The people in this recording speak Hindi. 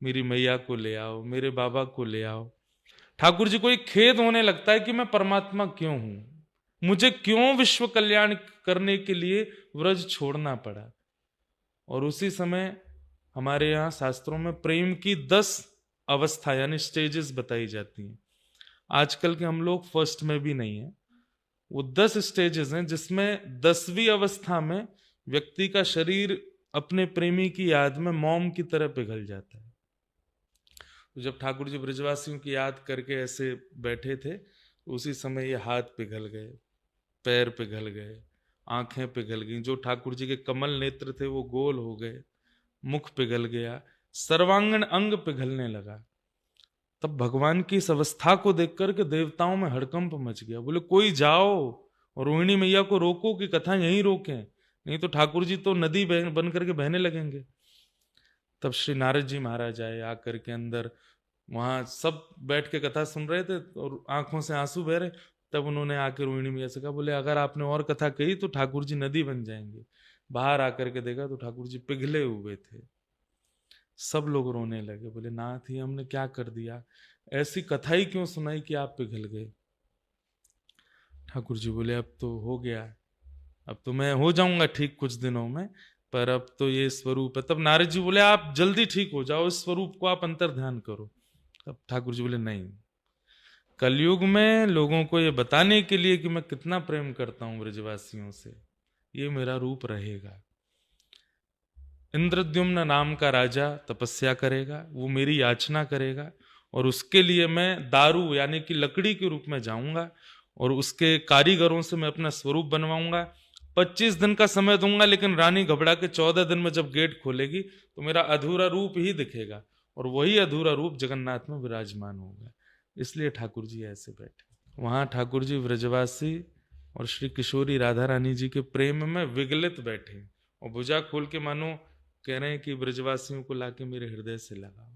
मेरी मैया को ले आओ, मेरे बाबा को ले आओ। ठाकुर जी को एक खेद होने लगता है कि मैं परमात्मा क्यों हूं, मुझे क्यों विश्व कल्याण करने के लिए व्रज छोड़ना पड़ा। और उसी समय हमारे यहाँ शास्त्रों में प्रेम की 10 अवस्था यानी स्टेजेस बताई जाती हैं। आजकल के हम लोग फर्स्ट में भी नहीं है। वो 10 स्टेजेस हैं जिसमें 10वीं अवस्था में व्यक्ति का शरीर अपने प्रेमी की याद में मोम की तरह पिघल जाता है। तो जब ठाकुर जी ब्रजवासियों की याद करके ऐसे बैठे थे, तो उसी समय ये हाथ पिघल गए, पैर पिघल गए, आंखें पिघल गईं। जो ठाकुर जी के कमल नेत्र थे वो गोल हो गए, मुख पिघल गया, सर्वांगण अंग पिघलने लगा। तब भगवान की इस अवस्था को देख करके देवताओं में हड़कंप मच गया। बोले कोई जाओ और रोहिणी मैया को रोको कि कथा यहीं रोकें, नहीं तो ठाकुर जी तो नदी बन करके बहने लगेंगे। तब श्री नारद जी महाराज आए, आकर के अंदर वहां सब बैठ के कथा सुन रहे थे और आंखों से आंसू बह रहे। तब उन्होंने आकर रोहिणी मैया से कहा, बोले अगर आपने और कथा कही तो ठाकुर जी नदी बन जाएंगे। बाहर आकर के देखा तो ठाकुर जी पिघले हुए थे। सब लोग रोने लगे, बोले नाथ ही हमने क्या कर दिया, ऐसी कथा ही क्यों सुनाई कि आप पिघल गए। ठाकुर जी बोले अब तो हो गया, अब तो मैं हो जाऊंगा ठीक कुछ दिनों में, पर अब तो ये स्वरूप है। तब नारद जी बोले आप जल्दी ठीक हो जाओ, इस स्वरूप को आप अंतर ध्यान करो। तब ठाकुर जी बोले नहीं, कलयुग में लोगों को ये बताने के लिए कि मैं कितना प्रेम करता हूं ब्रजवासियों से, ये मेरा रूप रहेगा। इंद्रद्युम्न नाम का राजा तपस्या करेगा, वो मेरी याचना करेगा, और उसके लिए मैं दारू यानी कि लकड़ी के रूप में जाऊंगा और उसके कारीगरों से मैं अपना स्वरूप बनवाऊंगा। 25 दिन का समय दूंगा, लेकिन रानी घबरा के 14 दिन में जब गेट खोलेगी तो मेरा अधूरा रूप ही दिखेगा, और वही अधूरा रूप जगन्नाथ में विराजमान होगा। इसलिए ठाकुर जी ऐसे बैठे। वहां ठाकुर जी व्रजवासी और श्री किशोरी राधा रानी जी के प्रेम में विगलित बैठे और भुजा खोल के मानो कह रहे हैं कि ब्रजवासियों को लाके मेरे हृदय से लगाओ।